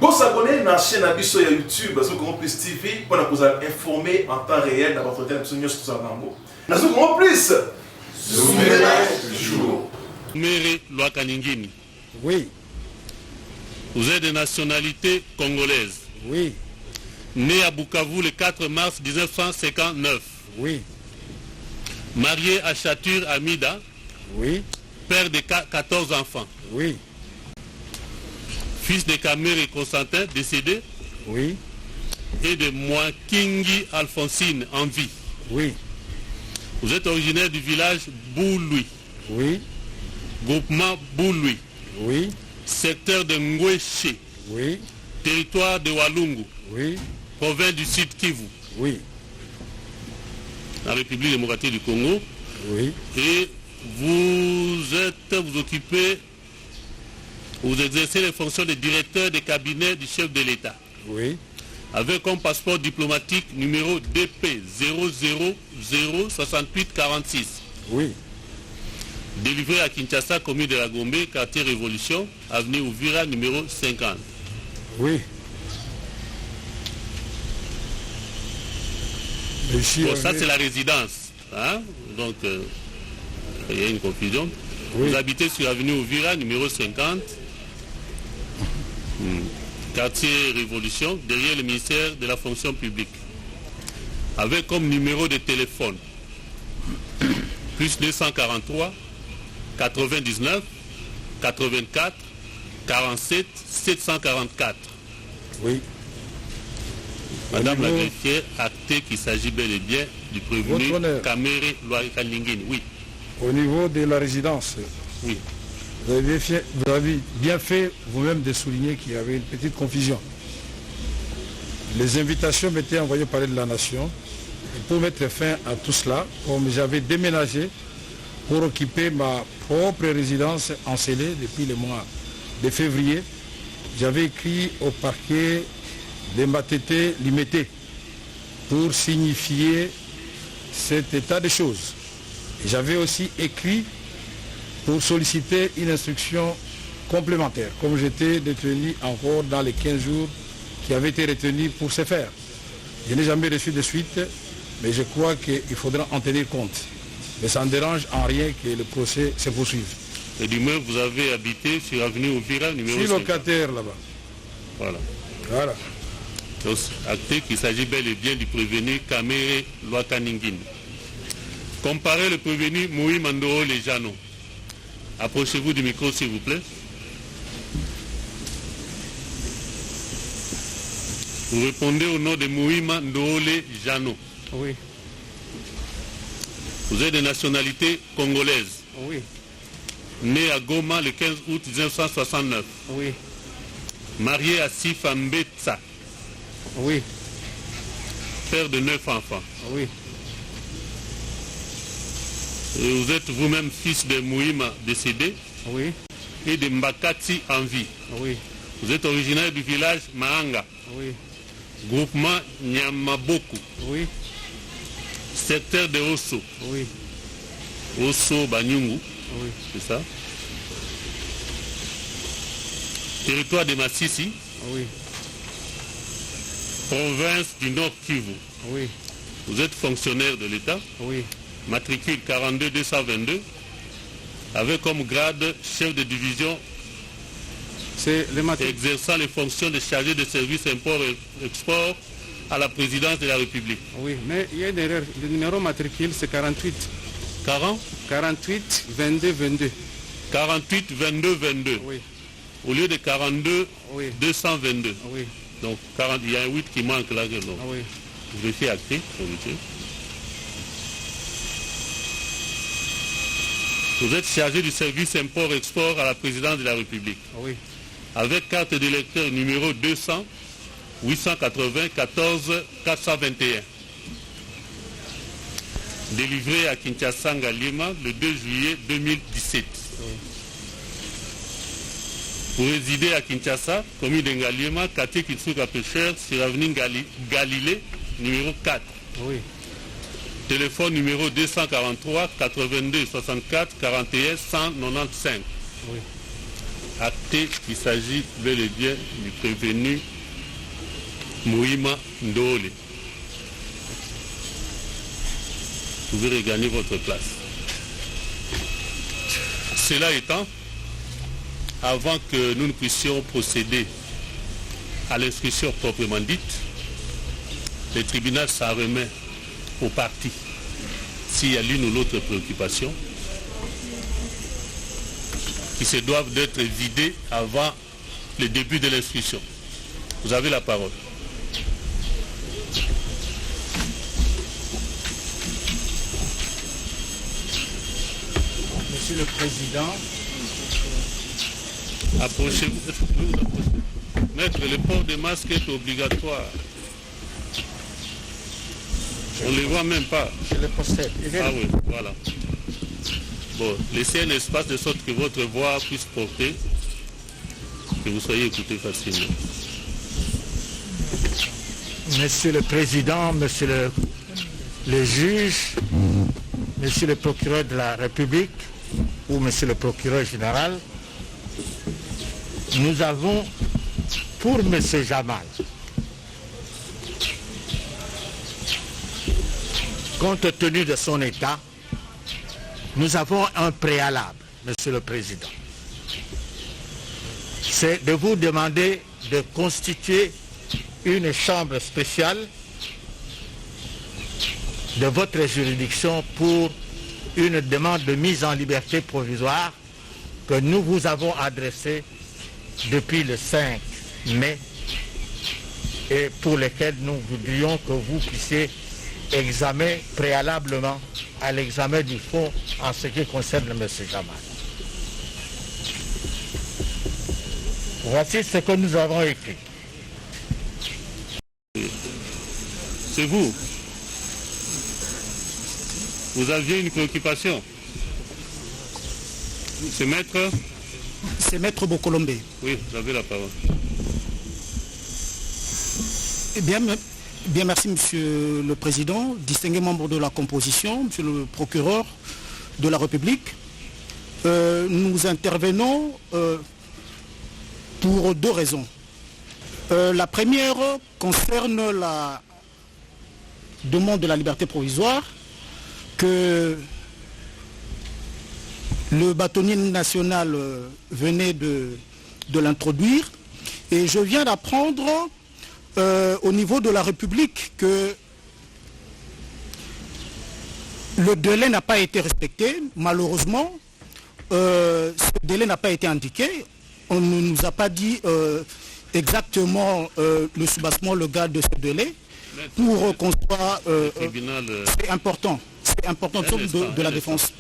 Vous abonnez à la chaîne Abisso sur YouTube, sur Grand Plus TV, pour vous informer en temps réel dans votre télé. Nous sommes Grand Plus. Toujours. Méré Loakaningini. Oui. Vous êtes de nationalité congolaise. Oui. Né à Bukavu le 4 mars 1959. Oui. Marié à Chatur Amida. Oui. Père de 14 enfants. Oui. Fils de Kamere Constantin, décédé. Oui. Et de Mwakingi Alphonsine, en vie. Oui. Vous êtes originaire du village Bouloui. Oui. Groupement Bouloui. Oui. Secteur de Ngweche. Oui. Territoire de Walungu. Oui. Province du Sud Kivu. Oui. La République démocratique du Congo. Oui. Et vous occupez, vous exercez les fonctions de directeur de cabinet du chef de l'État. Oui. Avec comme passeport diplomatique numéro DP 0006846. Oui. Délivré à Kinshasa, commune de la Gombe, quartier Révolution, avenue Ouvira, numéro 50. Oui. Bon, ça c'est la résidence. Hein? Donc, il y a une confusion. Oui. Vous habitez sur avenue Ouvira, numéro 50. Quartier Révolution, derrière le ministère de la fonction publique. Avec comme numéro de téléphone, plus 243 99 84 47 744. Oui. Madame la greffière, acté qu'il s'agit bel et bien du prévenu Kamere Loakaningini. Oui. Au niveau de la résidence, oui. Vous avez bien fait vous-même de souligner qu'il y avait une petite confusion. Les invitations m'étaient envoyées par de la nation. Et pour mettre fin à tout cela, comme j'avais déménagé pour occuper ma propre résidence encelée depuis le mois de février, j'avais écrit au parquet de Matete Limité pour signifier cet état de choses. J'avais aussi écrit pour solliciter une instruction complémentaire, comme j'étais détenu encore dans les 15 jours qui avaient été retenus pour ce faire. Je n'ai jamais reçu de suite, mais je crois qu'il faudra en tenir compte. Mais ça ne dérange en rien que le procès se poursuive. Et du moins, vous avez habité sur avenue Ouvira, numéro 5. Je suis locataire là-bas. Voilà. Voilà. Donc, acté qu'il s'agit bel et bien du prévenu Kamere Loakaningini. Comparez le prévenu Moui Mandoro Lejano. Approchez-vous du micro, s'il vous plaît. Vous répondez au nom de Moïma Ndole Jano. Oui. Vous êtes de nationalité congolaise. Oui. Né à Goma le 15 août 1969. Oui. Marié à Sifa Mbetsa. Oui. Père de 9 enfants. Oui. Et vous êtes vous-même fils de Moïma décédé. Oui. Et de Mbakati en vie. Oui. Vous êtes originaire du village Mahanga. Oui. Groupement Nyamaboku. Oui. Secteur de Osso. Oui. Osso Banyungu. Oui. C'est ça. Territoire de Massissi. Oui. Province du Nord Kivu. Oui. Vous êtes fonctionnaire de l'État. Oui. Matricule 42-222. Avec comme grade chef de division. C'est le matin. Exerçant les fonctions de chargé de service import-export à la présidence de la République. Oui, mais il y a une erreur. Le numéro matricule, c'est 48. 40 48 22 22. 48 22 22. Oui. Au lieu de 42 Oui. 222. Oui. Donc 40, il y a un 8 qui manque là. Donc. Oui. Je vais faire acté. Vous êtes chargé du service import-export à la présidence de la République. Oui. Avec carte d'électeur numéro 200 880 14 421. Délivré à Kinshasa Ngaliema le 2 juillet 2017. Oui. Vous résidez à Kinshasa, commune de Ngaliema, quartier Kitsuka Pêcheur, sur avenue Galilée, numéro 4. Oui. Téléphone numéro 243 82 64 41 195. Oui. acté qu'il s'agit bel et bien du prévenu Moïma Ndole. Vous pouvez regagner votre place. Cela étant, avant que nous ne puissions procéder à l'instruction proprement dite, le tribunal s'en remet aux parties s'il y a l'une ou l'autre préoccupation qui se doivent d'être vidées avant le début de l'instruction. Vous avez la parole. Monsieur le Président, approchez-vous. Maître, le port de masque est obligatoire. On ne les voit même pas. je le possède. Ah oui, voilà. Bon, laissez un espace de sorte que votre voix puisse porter, que vous soyez écouté facilement. Monsieur le Président, Monsieur le juge, Monsieur le procureur de la République ou Monsieur le procureur général, nous avons pour Monsieur Jamal, compte tenu de son état, nous avons un préalable, Monsieur le Président. C'est de vous demander de constituer une chambre spéciale de votre juridiction pour une demande de mise en liberté provisoire que nous vous avons adressée depuis le 5 mai et pour lesquelles nous voudrions que vous puissiez examiner préalablement à l'examen du fond en ce qui concerne M. Jamal. Voici ce que nous avons écrit. C'est vous. Vous aviez une préoccupation. C'est maître. C'est Maître Bokolombe. Oui, vous avez la parole. Eh bien, merci Monsieur le Président, distingué membre de la composition, Monsieur le procureur de la République. Nous intervenons pour deux raisons. La première concerne la demande de la liberté provisoire que le bâtonnier national venait de l'introduire et je viens d'apprendre au niveau de la République que le délai n'a pas été respecté. Malheureusement, ce délai n'a pas été indiqué. On ne nous a pas dit exactement le soubassement légal de ce délai pour qu'on soit... c'est important. C'est important de la défense.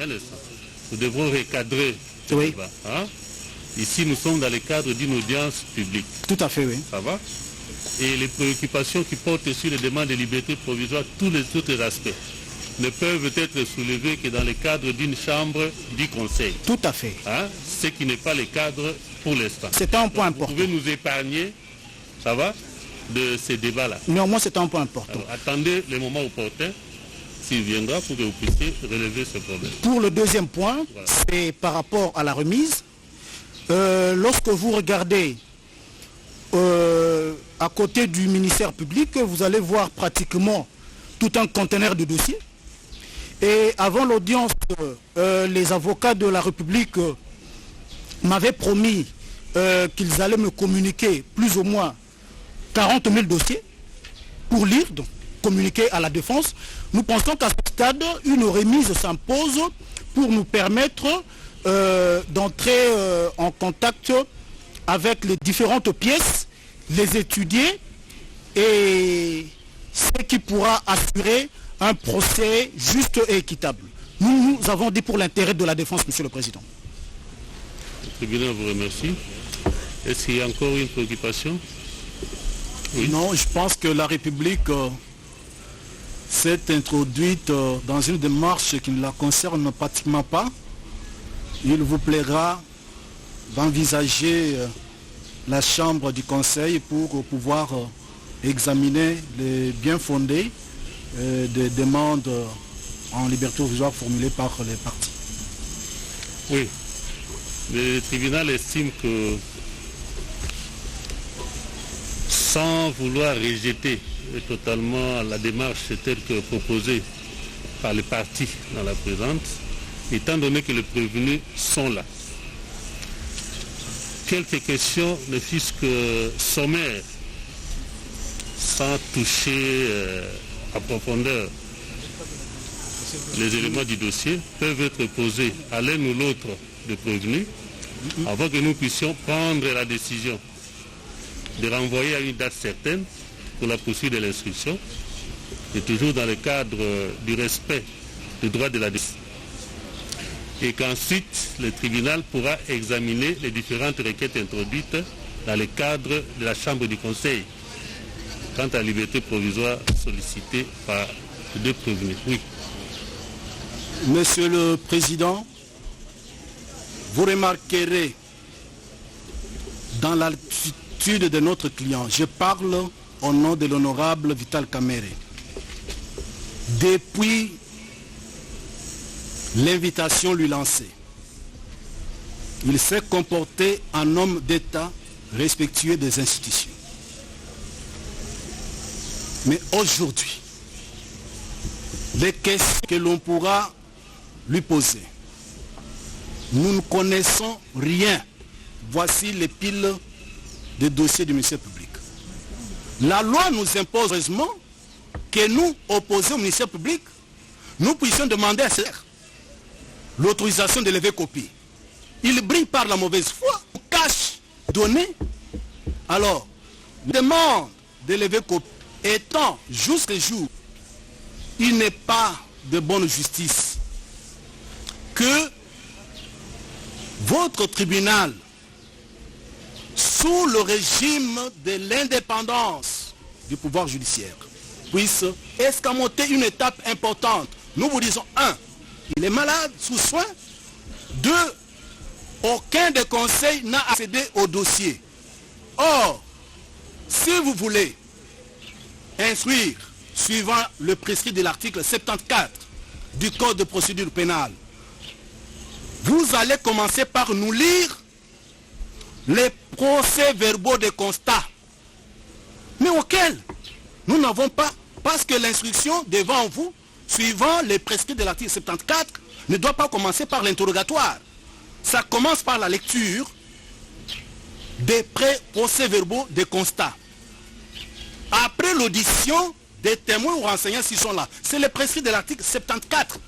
Nous devrons recadrer ce débat. Hein? Ici, nous sommes dans le cadre d'une audience publique. Tout à fait, oui. Ça va? Et les préoccupations qui portent sur les demandes de liberté provisoire, tous les autres aspects, ne peuvent être soulevés que dans le cadre d'une chambre du Conseil. Tout à fait. Hein? Ce qui n'est pas le cadre pour l'instant. C'est un point important. Vous pouvez nous épargner, ça va, de ces débats-là. Néanmoins, c'est un point important. Alors, attendez le moment opportun, s'il viendra, pour que vous puissiez relever ce problème. Pour le deuxième point, voilà. C'est par rapport à la remise. Lorsque vous regardez à côté du ministère public, vous allez voir pratiquement tout un conteneur de dossiers. Et avant l'audience, les avocats de la République m'avaient promis qu'ils allaient me communiquer plus ou moins 40 000 dossiers pour lire, donc communiquer à la défense. Nous pensons qu'à ce stade, une remise s'impose pour nous permettre d'entrer en contact avec les différentes pièces, les étudier et ce qui pourra assurer un procès juste et équitable. Nous avons dit pour l'intérêt de la défense, Monsieur le Président. Le tribunal vous remercie. Est-ce qu'il y a encore une préoccupation? Oui. Non, je pense que la République s'est introduite dans une démarche qui ne la concerne pratiquement pas. Il vous plaira d'envisager la Chambre du Conseil pour pouvoir examiner les bien fondés des demandes en liberté provisoire formulées par les partis. Oui. Le tribunal estime que, sans vouloir rejeter totalement la démarche telle que proposée par les parties dans la présente, étant donné que les prévenus sont là, quelques questions ne fût-ce que sommaires, sans toucher à profondeur les éléments du dossier, peuvent être posées à l'un ou l'autre des prévenus avant que nous puissions prendre la décision de renvoyer à une date certaine pour la poursuite de l'instruction, et toujours dans le cadre du respect du droit de la décision. Et qu'ensuite, le tribunal pourra examiner les différentes requêtes introduites dans le cadre de la Chambre du Conseil quant à la liberté provisoire sollicitée par les deux prévenus. Oui. Monsieur le Président, vous remarquerez dans l'attitude de notre client, je parle au nom de l'honorable Vital Kamerhe, depuis l'invitation lui lancée, il s'est comporté en homme d'État respectueux des institutions. Mais aujourd'hui, les questions que l'on pourra lui poser, nous ne connaissons rien. Voici les piles de dossiers du ministère public. La loi nous impose heureusement que nous, opposés au ministère public, nous puissions demander à faire l'autorisation de lever copie. Il brille par la mauvaise foi, cache, donné. Alors, demande de lever copie étant jusqu'au jour, il n'est pas de bonne justice que votre tribunal, sous le régime de l'indépendance du pouvoir judiciaire, puisse escamoter une étape importante. Nous vous disons, 1, il est malade, sous soin. 2, aucun des conseils n'a accédé au dossier. Or, si vous voulez instruire, suivant le prescrit de l'article 74 du Code de procédure pénale, vous allez commencer par nous lire les procès-verbaux de constat, mais auxquels nous n'avons pas, parce que l'instruction devant vous, suivant les prescrits de l'article 74, ne doit pas commencer par l'interrogatoire. Ça commence par la lecture des procès-verbaux de constat. Après l'audition des témoins ou renseignants s'ils sont là. C'est le prescrit de l'article 74.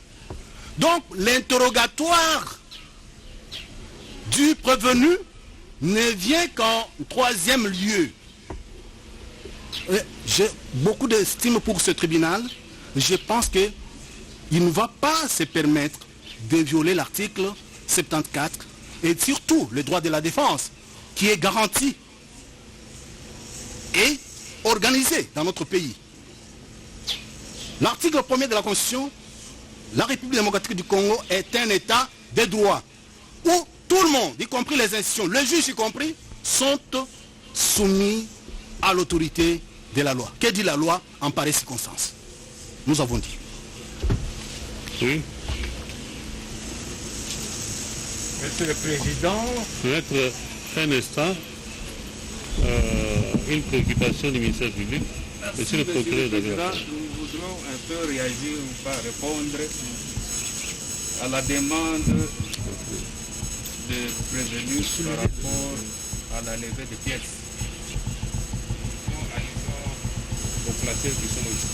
Donc l'interrogatoire du prévenu ne vient qu'en troisième lieu. J'ai beaucoup d'estime pour ce tribunal. Je pense qu'il ne va pas se permettre de violer l'article 74 et surtout le droit de la défense qui est garanti et organisé dans notre pays. L'article 1er de la Constitution, la République démocratique du Congo est un État de droit où tout le monde, y compris les institutions, les juges y compris, sont soumis à l'autorité de la loi. Que dit la loi en pareille circonstance? Nous avons dit. Oui. Monsieur le Président, Peut-être un instant, une préoccupation du ministère public. Monsieur le procureur de la République. Nous voudrons un peu réagir ou pas répondre à la demande de prévenus par rapport à la levée des pièces. Aux placés qui sont ici.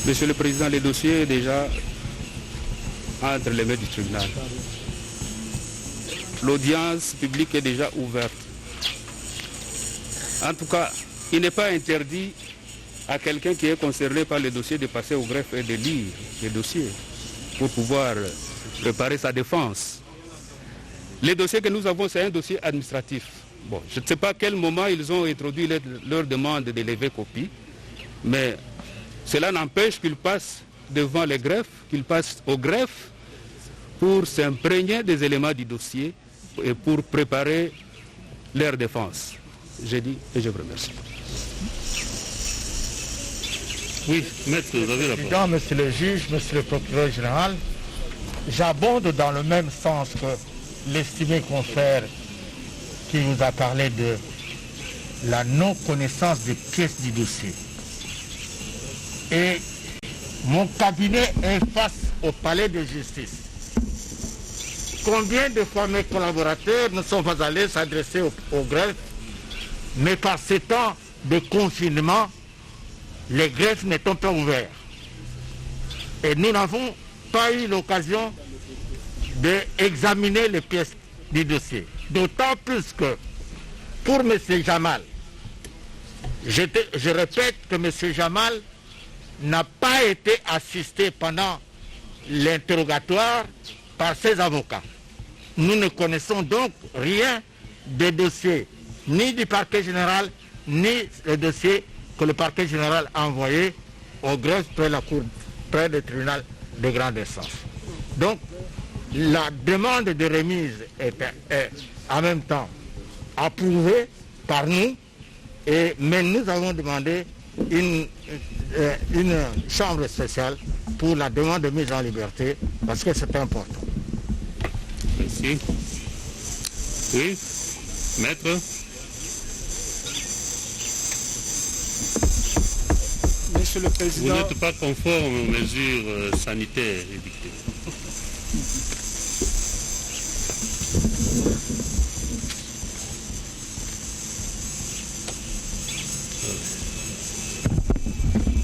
Monsieur le Président, le dossier est déjà entre les mains du tribunal. L'audience publique est déjà ouverte. En tout cas, il n'est pas interdit à quelqu'un qui est concerné par le dossier de passer au greffe et de lire le dossier pour pouvoir préparer sa défense. Le dossier que nous avons, c'est un dossier administratif. Bon, je ne sais pas à quel moment ils ont introduit leur demande de lever copie, mais cela n'empêche qu'ils passent devant les greffes, qu'ils passent au greffe pour s'imprégner des éléments du dossier et pour préparer leur défense. J'ai dit et je vous remercie. Oui, maître, vous avez la parole. Président, monsieur le juge, monsieur le procureur général, j'abonde dans le même sens que l'estimé confrère qui vous a parlé de la non-connaissance des pièces du dossier. Et mon cabinet est face au palais de justice. Combien de fois mes collaborateurs ne sont pas allés s'adresser au greffe, mais par ces temps de confinement, les greffes n'étant pas ouverts. Et nous n'avons pas eu l'occasion d'examiner les pièces du dossier. D'autant plus que pour M. Jamal, je répète que M. Jamal n'a pas été assisté pendant l'interrogatoire par ses avocats. Nous ne connaissons donc rien des dossiers, ni du parquet général, ni le dossier que le parquet général a envoyé au greffe près du tribunal de grande instance. Donc, la demande de remise est en même temps approuvée par nous, mais nous avons demandé une chambre spéciale pour la demande de mise en liberté parce que c'est important. Merci. Oui, maître. Monsieur le Président. Vous n'êtes pas conforme aux mesures sanitaires édictées.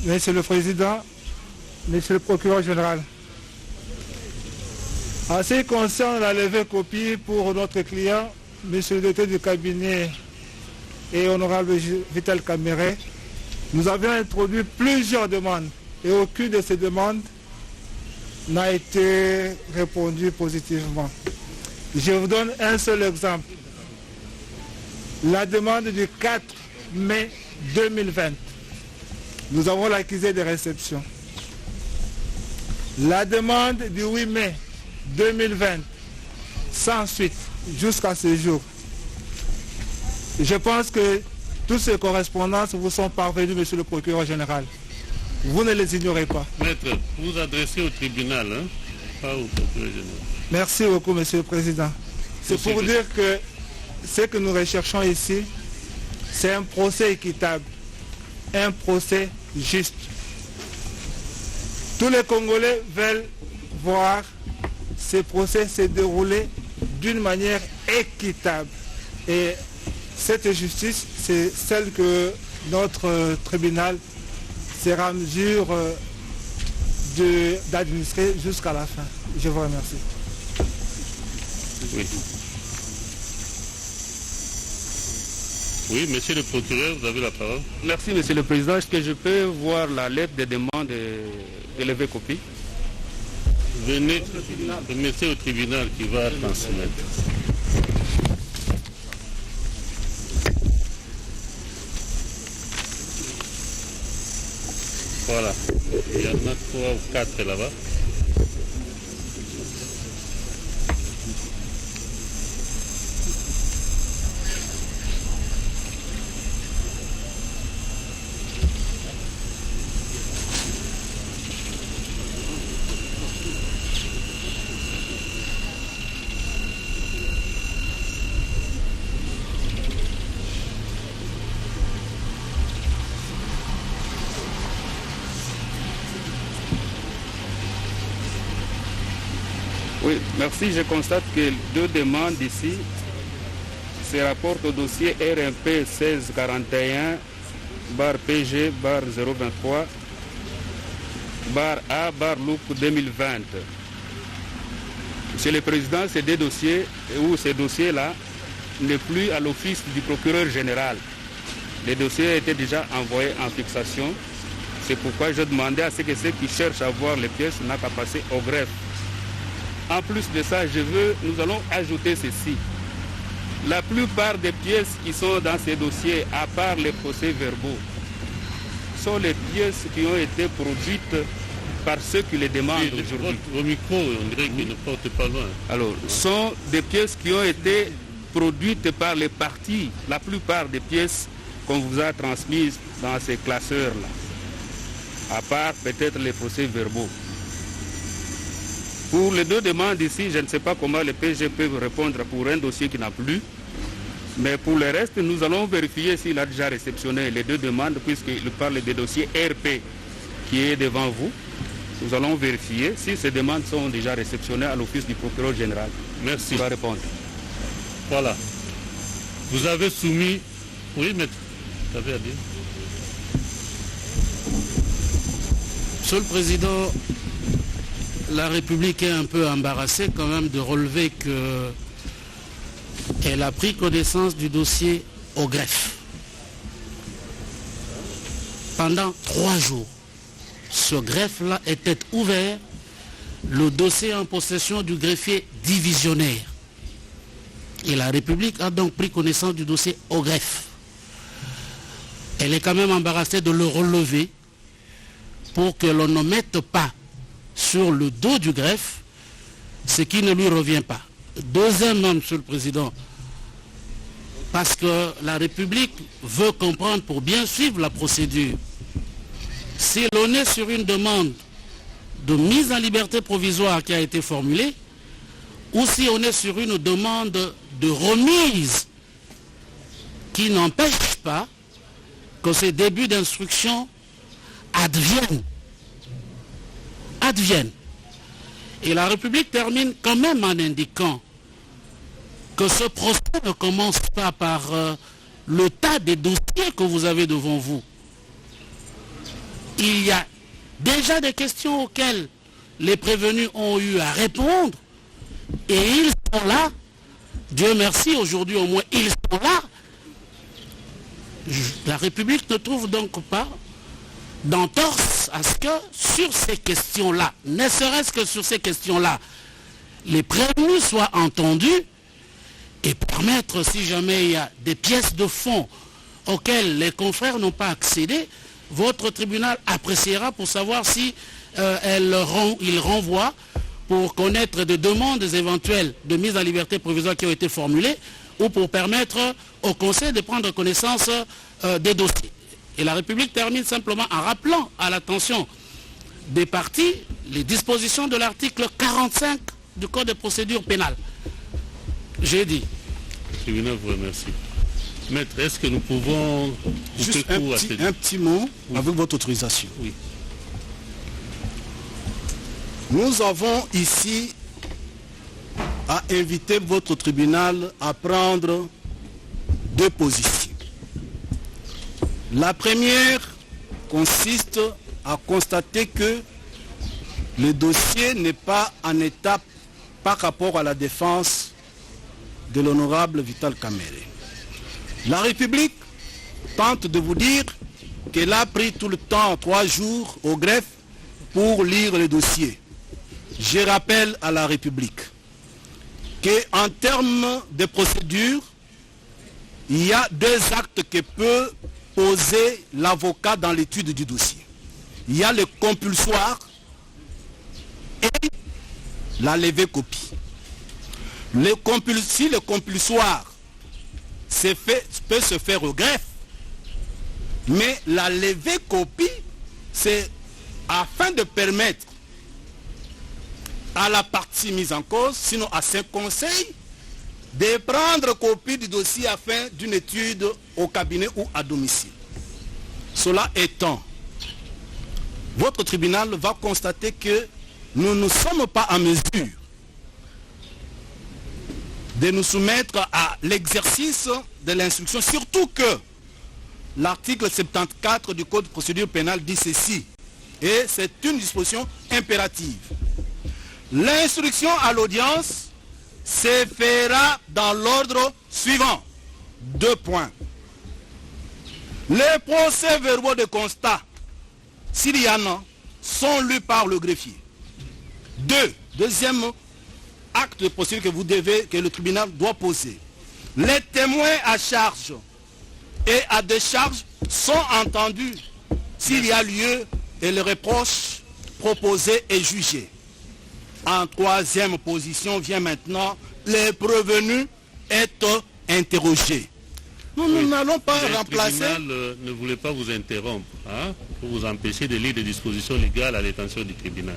Monsieur le Président, Monsieur le Procureur général, en ce qui concerne la levée copie pour notre client, Monsieur le directeur du cabinet et honorable Vital Caméré, nous avions introduit plusieurs demandes et aucune de ces demandes n'a été répondue positivement. Je vous donne un seul exemple. La demande du 4 mai 2020. Nous avons l'accusé de réception. La demande du 8 mai 2020, sans suite, jusqu'à ce jour. Je pense que toutes ces correspondances vous sont parvenues, Monsieur le Procureur général. Vous ne les ignorez pas. Maître, vous adressez au tribunal, hein, pas au Procureur général. Merci beaucoup, Monsieur le Président. C'est pour dire que ce que nous recherchons ici, c'est un procès équitable, un procès juste. Tous les Congolais veulent voir ces procès se dérouler d'une manière équitable. Et cette justice, c'est celle que notre tribunal sera en mesure d'administrer jusqu'à la fin. Je vous remercie. Oui. Oui, monsieur le procureur, vous avez la parole. Merci, monsieur le président. Est-ce que je peux voir la lettre de demande de lever copie? Venez, mettez au tribunal qui va transmettre. Voilà, il y en a 3 ou 4 là-bas. Oui, merci. Je constate que 2 demandes ici se rapportent au dossier RMP 1641 /PG /023 /A /LOUP 2020. Monsieur le Président, ces 2 dossiers, ou ces dossiers-là, n'est plus à l'office du procureur général. Les dossiers étaient déjà envoyés en fixation. C'est pourquoi je demandais à ceux qui cherchent à voir les pièces n'a qu'à passer au greffe. En plus de ça, nous allons ajouter ceci. La plupart des pièces qui sont dans ces dossiers, à part les procès-verbaux, sont les pièces qui ont été produites par ceux qui les demandent aujourd'hui. Vos micros, on dirait qu'ils ne portent pas loin. Alors, sont des pièces qui ont été produites par les parties, la plupart des pièces qu'on vous a transmises dans ces classeurs-là, à part peut-être les procès-verbaux. Pour les deux demandes ici, je ne sais pas comment les PG peuvent répondre pour un dossier qui n'a plus. Mais pour le reste, nous allons vérifier s'il a déjà réceptionné les deux demandes, puisqu'il parle des dossiers RP qui est devant vous. Nous allons vérifier si ces demandes sont déjà réceptionnées à l'office du procureur général. Merci. Il va répondre. Voilà. Vous avez soumis... Oui, maître. Vous avez à dire. Monsieur le Président, la République est un peu embarrassée quand même de relever qu'elle a pris connaissance du dossier au greffe. Pendant 3 jours, ce greffe-là était ouvert, le dossier en possession du greffier divisionnaire. Et la République a donc pris connaissance du dossier au greffe. Elle est quand même embarrassée de le relever pour que l'on ne mette pas sur le dos du greffe ce qui ne lui revient pas. Deuxièmement, Monsieur le Président, parce que la République veut comprendre pour bien suivre la procédure. Si l'on est sur une demande de mise en liberté provisoire qui a été formulée, ou si on est sur une demande de remise qui n'empêche pas que ces débuts d'instruction adviennent. Et la République termine quand même en indiquant que ce procès ne commence pas par le tas des dossiers que vous avez devant vous. Il y a déjà des questions auxquelles les prévenus ont eu à répondre et ils sont là. Dieu merci, aujourd'hui au moins ils sont là. La République ne trouve donc pas d'entorse à ce que sur ces questions-là, ne serait-ce que sur ces questions-là, les prévenus soient entendus et permettre, si jamais il y a des pièces de fond auxquelles les confrères n'ont pas accédé, votre tribunal appréciera pour savoir si il renvoie pour connaître des demandes éventuelles de mise en liberté provisoire qui ont été formulées ou pour permettre au Conseil de prendre connaissance des dossiers. Et la République termine simplement en rappelant à l'attention des parties les dispositions de l'article 45 du Code de procédure pénale. J'ai dit. Le tribunal vous remercie. Maître, est-ce que nous pouvons... Juste un petit mot, oui, avec votre autorisation. Oui. Nous avons ici à inviter votre tribunal à prendre 2 positions. La première consiste à constater que le dossier n'est pas en étape par rapport à la défense de l'honorable Vital Kamerhe. La République tente de vous dire qu'elle a pris tout le temps, 3 jours, au greffe pour lire le dossier. Je rappelle à la République qu'en termes de procédure, il y a 2 actes que peut poser l'avocat dans l'étude du dossier. Il y a le compulsoire et la levée copie. Si le compulsoire peut se faire au greffe, mais la levée copie, c'est afin de permettre à la partie mise en cause, sinon à ses conseils, de prendre copie du dossier afin d'une étude au cabinet ou à domicile. Cela étant, votre tribunal va constater que nous ne sommes pas en mesure de nous soumettre à l'exercice de l'instruction, surtout que l'article 74 du Code de procédure pénale dit ceci, et c'est une disposition impérative. L'instruction à l'audience se fera dans l'ordre suivant. 2 points. Les procès-verbaux de constat, s'il y en a, sont lus par le greffier. Deuxième acte de procédure que le tribunal doit poser. Les témoins à charge et à décharge sont entendus s'il y a lieu et le reproche proposé est jugé. En 3e position vient maintenant les prévenus être interrogés. Nous n'allons pas remplacer... Le tribunal ne voulait pas vous interrompre, pour vous empêcher de lire des dispositions légales à l'intention du tribunal.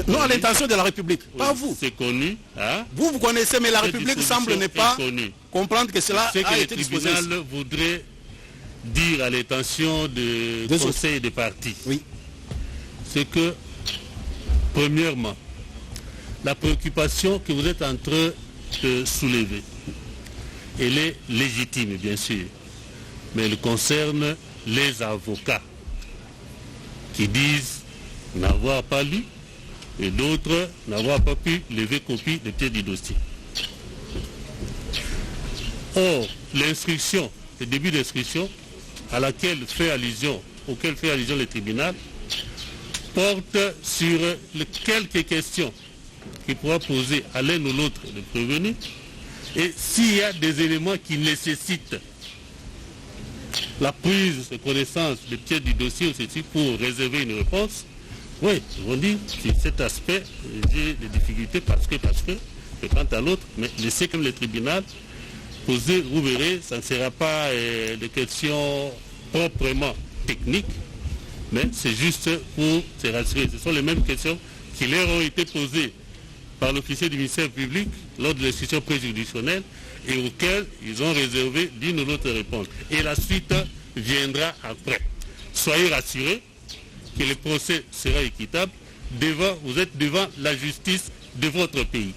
Non, à l'intention de la République, oui, pas vous. C'est connu. Hein? Vous connaissez, mais la République semble ne pas comprendre que cela a été disposé. Le tribunal voudrait dire à l'intention du conseil des partis, oui, c'est que, premièrement, la préoccupation que vous êtes en train de soulever, elle est légitime, bien sûr, mais elle concerne les avocats qui disent n'avoir pas lu et d'autres n'avoir pas pu lever copie de pied du dossier. Or, l'instruction, le début d'instruction auquel fait allusion le tribunal, porte sur quelques questions qu'il pourra poser à l'un ou l'autre de prévenu, et s'il y a des éléments qui nécessitent la prise de connaissance de pied du dossier ou ceci pour réserver une réponse, oui, ils vont dire que cet aspect, j'ai des difficultés parce que, et quant à l'autre, mais laissez comme le tribunal poser, vous verrez, ça ne sera pas des questions proprement techniques, mais c'est juste pour se rassurer. Ce sont les mêmes questions qui leur ont été posées par l'officier du ministère public lors de l'instruction préjudicielle et auxquelles ils ont réservé l'une ou l'autre réponse. Et la suite viendra après. Soyez rassurés que le procès sera équitable. Vous êtes devant la justice de votre pays.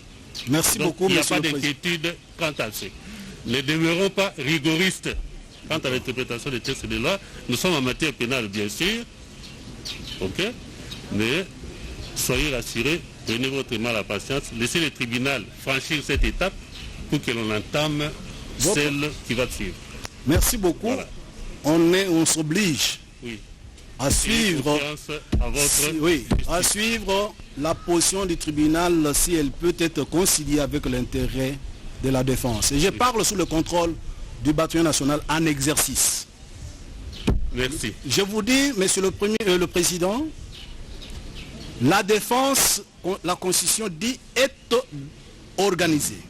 Merci beaucoup, il n'y a pas d'inquiétude quant à ça. Ne demeurons pas rigoristes quant à l'interprétation des textes de loi. Nous sommes en matière pénale, bien sûr. OK? Mais soyez rassurés, prenez votre mal à patience, laissez le tribunal franchir cette étape pour que l'on entame celle qui va suivre. Merci beaucoup. Voilà. On s'oblige à suivre, à suivre la position du tribunal si elle peut être conciliée avec l'intérêt de la défense. Et je parle sous le contrôle du bataillon national en exercice. Merci. Je vous dis, monsieur le président, la défense, la Constitution dit, est organisée.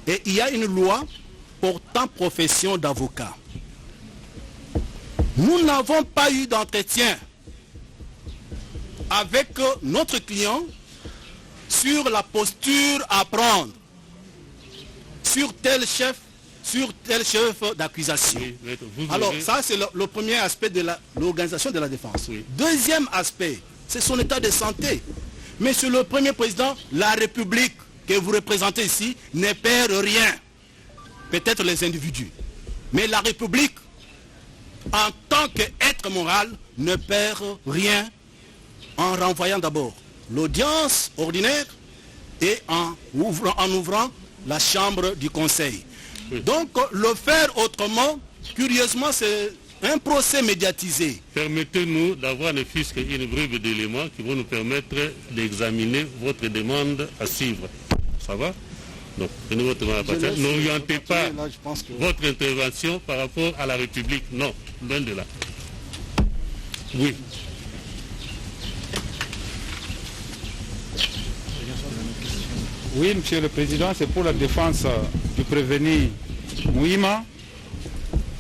Et il y a une loi portant profession d'avocat. Nous n'avons pas eu d'entretien avec notre client sur la posture à prendre sur tel chef d'accusation. Oui, alors ça c'est le premier aspect de l'organisation de la défense. Oui. Deuxième aspect, c'est son état de santé. Monsieur le Premier Président, la République que vous représentez ici ne perd rien. Peut-être les individus. Mais la République, en tant qu'être moral, ne perd rien en renvoyant d'abord l'audience ordinaire et en ouvrant la chambre du conseil. Oui. Donc le faire autrement, curieusement, c'est un procès médiatisé. Permettez-nous d'avoir ne fût-ce qu'une brève d'éléments qui vont nous permettre d'examiner votre demande à suivre. Ça va? Donc, prenez votre mal à patience. N'orientez pas votre intervention par rapport à la République. Non, loin de là. Oui. Oui, Monsieur le Président, c'est pour la défense du prévenu Mouima.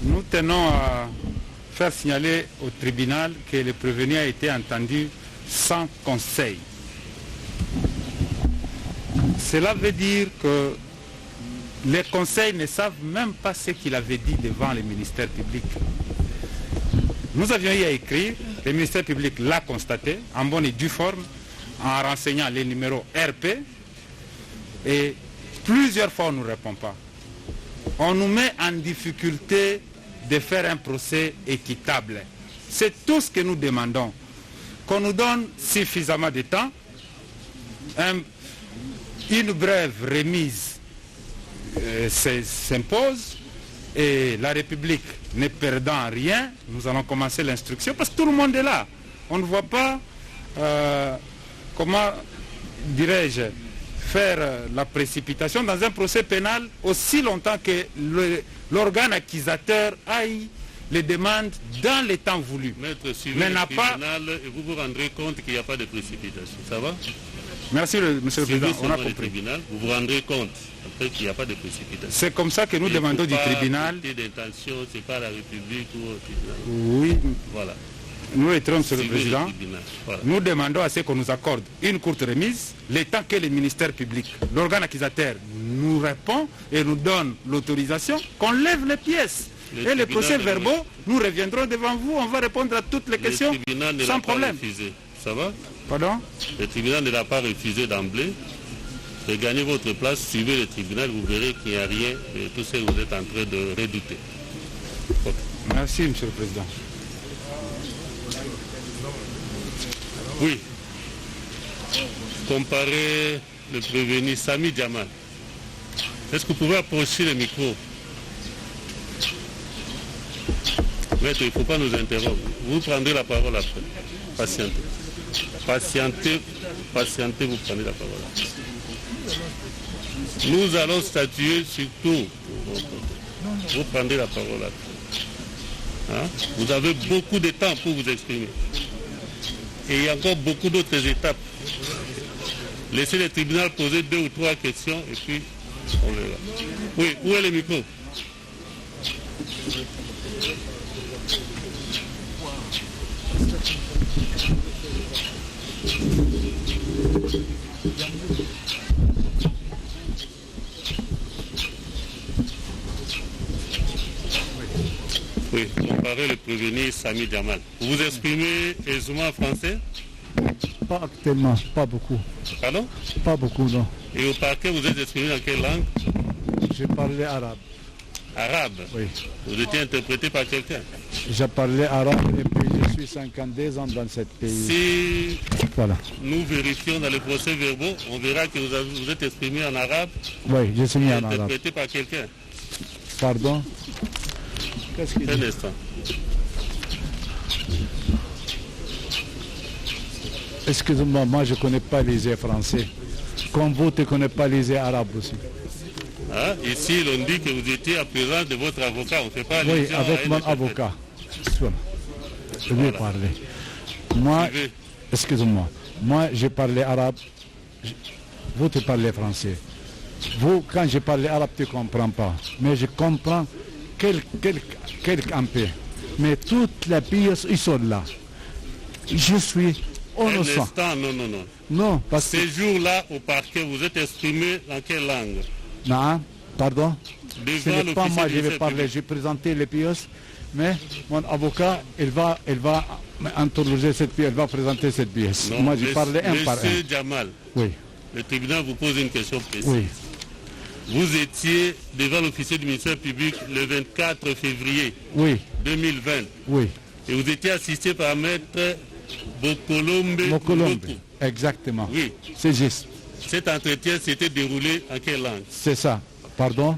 Nous tenons à faire signaler au tribunal que le prévenu a été entendu sans conseil. Cela veut dire que les conseils ne savent même pas ce qu'il avait dit devant le ministère public. Nous avions eu à écrire, le ministère public l'a constaté, en bonne et due forme, en renseignant les numéros RP, et plusieurs fois on ne nous répond pas. On nous met en difficulté de faire un procès équitable. C'est tout ce que nous demandons. Qu'on nous donne suffisamment de temps, une brève remise s'impose et la République ne perdant rien, nous allons commencer l'instruction parce que tout le monde est là. On ne voit pas comment, dirais-je, faire la précipitation dans un procès pénal aussi longtemps que l'organe accusateur aille les demandes dans les temps voulus. Maître, suivez le tribunal et vous vous rendrez compte qu'il n'y a pas de précipitation. Ça va? Merci, Monsieur le Président. On a compris. Tribunal, vous vous rendrez compte après qu'il n'y a pas de précipitation. C'est comme ça que nous demandons du tribunal. D'intention, c'est pas la République ou au tribunal. Oui. Voilà. Nous retirons, Monsieur le suivez Président. tribunal. Voilà. Nous demandons à ce qu'on nous accorde une courte remise, le temps que le ministère public, l'organe accusateur, nous répond et nous donne l'autorisation qu'on lève les pièces. Et les procès verbaux, nous reviendrons devant vous, on va répondre à toutes les questions sans problème. Refusé. Ça va? Pardon? Le tribunal ne l'a pas refusé d'emblée. Regagnez votre place, suivez le tribunal, vous verrez qu'il n'y a rien de tout ce que vous êtes en train de redouter. Okay. Merci, Monsieur le Président. Oui. Comparez le prévenu Sami Jamal. Est-ce que vous pouvez approcher le micro? Maître, il ne faut pas nous interrompre. Vous prendrez la parole après. Patientez. Patientez, vous prenez la parole après. Nous allons statuer sur tout. Vous prendrez la parole après. Hein? Vous avez beaucoup de temps pour vous exprimer. Et il y a encore beaucoup d'autres étapes. Laissez le tribunal poser 2 ou 3 questions et puis on verra. Oui, où est le micro? Oui, comparez le prévenu Sami Jamal. Vous vous exprimez aisément en français? Pas actuellement, pas beaucoup. Pardon? Pas beaucoup, non. Et au parquet, vous êtes exprimé dans quelle langue? J'ai parlé arabe. Arabe? Oui. Vous étiez interprété par quelqu'un? J'ai parlé arabe et puis je suis 52 ans dans ce pays. Si voilà. Nous vérifions dans les procès verbaux, on verra que vous êtes exprimé en arabe. Oui, je suis mis en arabe. Interprété par quelqu'un. Pardon? Qu'est-ce qu'il dit? Un instant. Excusez-moi, moi je ne connais pas les français. Comme vous, tu ne connais pas les arabes aussi. Hein? Ici, l'on dit que vous étiez à présence de votre avocat. On ne fait pas oui, allusion avec mon avocat. Je vais parler. Moi, excusez-moi, moi j'ai parlé arabe. Vous, tu parlez français. Vous, quand je parle arabe, tu ne comprends pas. Mais je comprends quelques un peu. Mais toutes les pièces, ils sont là. Je suis innocent. Non. Non, parce que... Ces jours-là, au parquet, vous êtes exprimé dans quelle langue? Non, pardon. Ce Devant n'est pas moi, je vais parler, j'ai présenté les pièces, mais mon avocat, il va interroger cette pièce, il va présenter cette pièce. Non, moi, j'ai parlé un par un. Monsieur Jamal, oui. Le tribunal vous pose une question précise. Oui. Vous étiez devant l'officier du ministère public le 24 février 2020. Oui. Et vous étiez assisté par maître Bokolombe. Exactement. Oui. C'est juste. Cet entretien s'était déroulé en quelle langue? C'est ça. Pardon?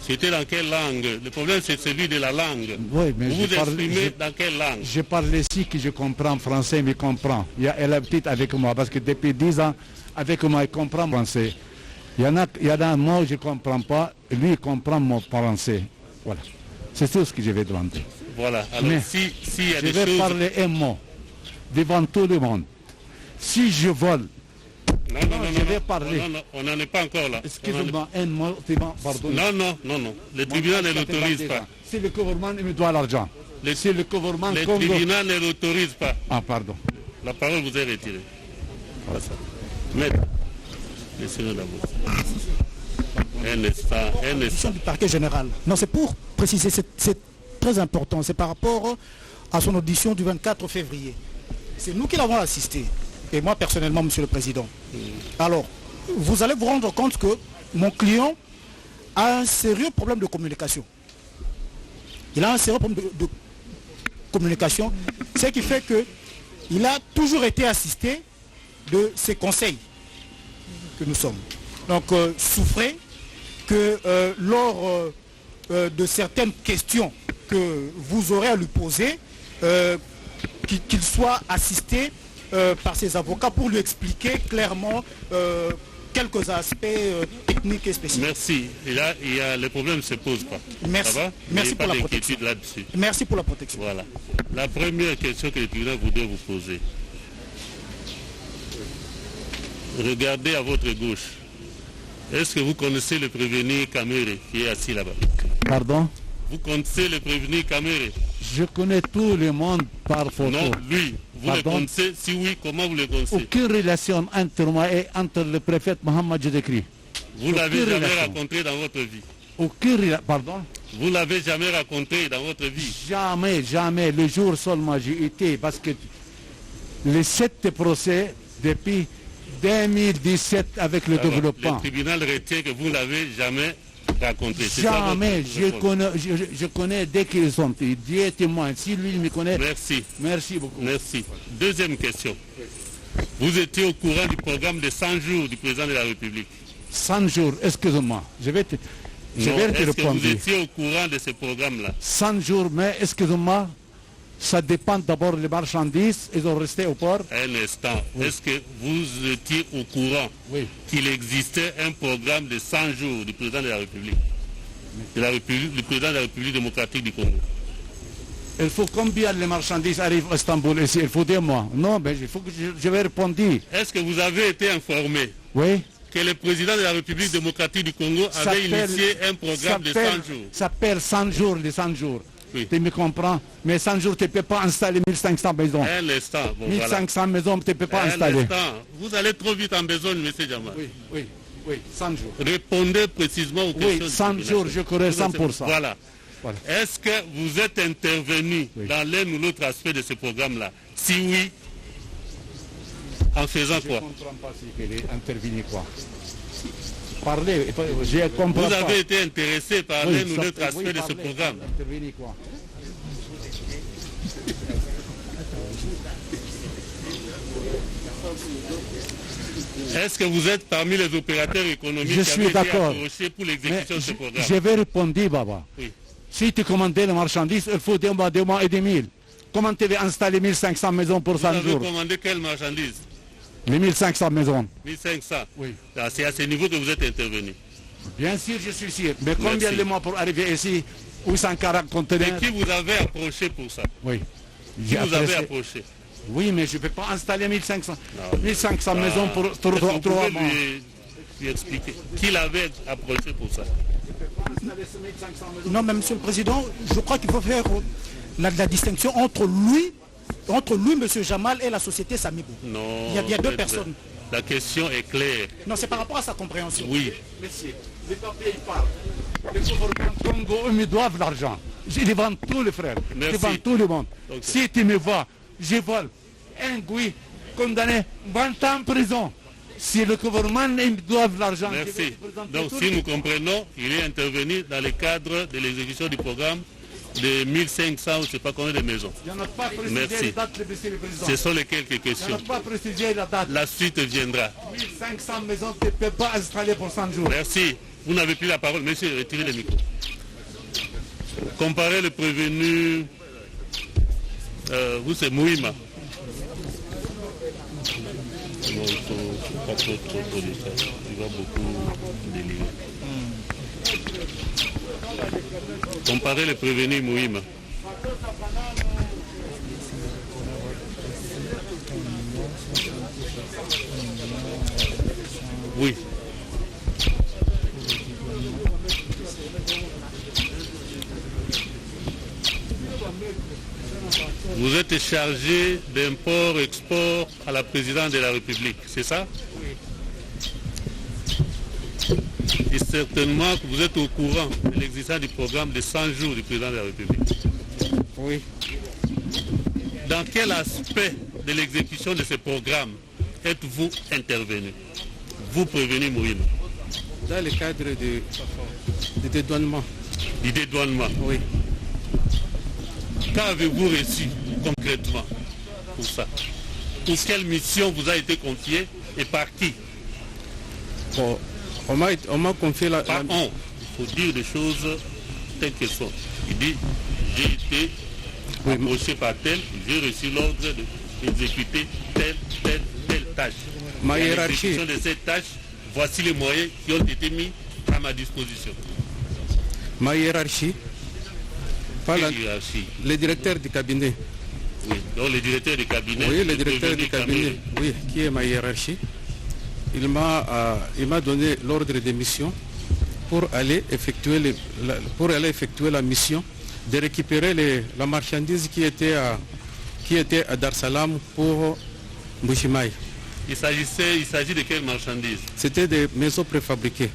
C'était dans quelle langue? Le problème, c'est celui de la langue. Oui, mais vous vous exprimez dans quelle langue? Je parle ici que je comprends français, mais comprend. Elle est petite avec moi, parce que depuis 10 ans, avec moi, il comprend français. Il y en a un mot que je ne comprends pas, lui, il comprend mon français. Voilà. C'est tout ce que je vais demander. Voilà. Alors, mais si y a je des vais choses... parler un mot devant tout le monde. Si je vole, je vais parler. Non, on n'en est pas encore là. Excusez-moi, un mot, pardon. Non. Le tribunal ne l'autorise pas. Si le gouvernement me doit l'argent. Si le gouvernement... Le tribunal ne l'autorise pas. Ah, pardon. La parole vous est retirée. Voilà ça. Maître, laissez-nous d'abord. Un instant. Du parquet général. Non, c'est pour préciser, c'est très important. C'est par rapport à son audition du 24 février. C'est nous qui l'avons assisté. Et moi personnellement, Monsieur le Président. Alors, vous allez vous rendre compte que mon client a un sérieux problème de communication. Il a un sérieux problème de communication, ce qui fait qu'il a toujours été assisté de ces conseils que nous sommes. Donc, souffrez que lors de certaines questions que vous aurez à lui poser, qu'il soit assisté par ses avocats pour lui expliquer clairement quelques aspects techniques et spécifiques. Merci. Et là, le problème ne se pose pas. Merci. Ça va? Merci pour la protection. Merci pour la protection. Voilà. La première question que le tribunal voudrait vous poser. Regardez à votre gauche. Est-ce que vous connaissez le prévenu Kamere qui est assis là-bas? Pardon? Vous connaissez le prévenu Kamere? Je connais tout le monde par photo. Non, lui, vous Pardon? le connaissez? Si oui, comment vous le connaissez? Aucune relation entre moi et entre le préfet Mohamed Jédékri. Vous l'avez jamais rencontré dans votre vie? Aucune relation. Pardon? Vous l'avez jamais rencontré dans votre vie? Jamais, jamais. Le jour seulement j'ai été, parce que les 7 procès depuis 2017 avec le développement. Le tribunal retient que vous ne l'avez jamais rencontré. Jamais. Je connais dès qu'ils sont. Dieu est témoin. Si lui me connaît. Merci. Merci beaucoup. Merci. Deuxième question. Vous étiez au courant du programme de 100 jours du président de la République? 100 jours, excuse-moi. Je vais te est-ce que répondre. vous étiez au courant de ce programme-là? 100 jours, mais excuse-moi, ça dépend d'abord des marchandises. Ils ont resté au port. Un instant. Oui. Est-ce que vous étiez au courant qu'il existait un programme de 100 jours du président de la République, du président de la République démocratique du Congo? Il faut combien les marchandises arrivent à Istanbul ici? Il faut dire moi. Non, mais il faut que je vais répondre. Est-ce que vous avez été informé que le président de la République démocratique du Congo avait initié un programme de 100 jours? Ça s'appelle 100 jours, les 100 jours. Oui. Tu me comprends? Mais 100 jours, tu ne peux pas installer 1500 maisons. Un instant. Bon, 1500 maisons, tu ne peux pas installer. Un instant. Vous allez trop vite en besogne, M. Jamal. Oui, 100 jours. Répondez précisément aux questions. Oui, 100 jours, je connais 100%. Voilà. Est-ce que vous êtes intervenu dans l'un ou l'autre aspect de ce programme-là? Si oui, en faisant quoi? Je ne comprends pas si il est intervenu quoi. Parlez, je comprends pas. Vous avez été intéressé par l'un ou l'autre aspect de ce programme? Intervenu quoi? Est-ce que vous êtes parmi les opérateurs économiques qui avaient été approchés pour l'exécution de ce programme? Je vais répondre, Baba. Oui. Si tu commandes les marchandises, il faut 2 mois et demi. Comment tu veux installer 1500 maisons pour 100 jours? Vous avez commandé quelles marchandises? Les 1500 maisons. 1500? Oui. C'est à ce niveau que vous êtes intervenu? Bien sûr, je suis sûr. Mais combien de mois pour arriver ici? 840 conteneurs. Et qui vous avez approché pour ça? Oui. Qui vous avez approché? Oui, mais je ne peux pas installer 1500 maisons pour 3 mois. Lui expliquer. Qui l'avait approché pour ça? Non, mais Monsieur le Président, je crois qu'il faut faire la distinction entre lui, M. Jamal, et la société Samigo. Non. Il y a 2 personnes. La question est claire. Non, c'est par rapport à sa compréhension. Oui. Monsieur, les papiers, ils parlent. Les gouvernements Congo, ils me doivent l'argent. Je les vends tous les frères. Merci. Je vends tout le monde. Okay. Si tu me vois, je vole un Gouy condamné 20 ans en prison. Si le gouvernement me doit l'argent... Merci. Donc si nous comprenons, il est intervenu dans le cadre de l'exécution du programme de 1500 ou je ne sais pas combien de maisons. Merci. Ce sont les quelques questions. La suite viendra. 1500 maisons, tu ne peux pas installer pour 100 jours. Merci. Vous n'avez plus la parole. Monsieur, retirez le micro. Comparez le prévenu... vous, c'est Mouima. Non, il faut pas trop de ça. Il va beaucoup délirer. Comparez le prévenu Mouima. Oui. Vous êtes chargé d'import-export à la présidente de la République, c'est ça? Oui. Et certainement que vous êtes au courant de l'existence du programme de 100 jours du président de la République. Oui. Dans quel aspect de l'exécution de ce programme êtes-vous intervenu? Vous prévenez Mourim? Dans le cadre du dédouanement. Du dédouanement? Oui. Qu'avez-vous reçu concrètement pour ça? Pour quelle mission vous a été confiée et par qui? Bon, on m'a confié la... Par on. Il faut dire des choses telles qu'elles sont. Il dit, j'ai été approché par tel, j'ai reçu l'ordre d'exécuter telle tâche. Ma hiérarchie. L'exécution de cette tâche, voici les moyens qui ont été mis à ma disposition. Ma hiérarchie. Le directeur du cabinet. Oui, donc le directeur du cabinet. Oui, le directeur du cabinet, oui, qui est ma hiérarchie. Il m'a donné l'ordre de mission pour aller effectuer la mission de récupérer la marchandise qui était à Dar es Salaam pour Mbujimaï. Il s'agit de quelle marchandise? C'était des maisons préfabriquées.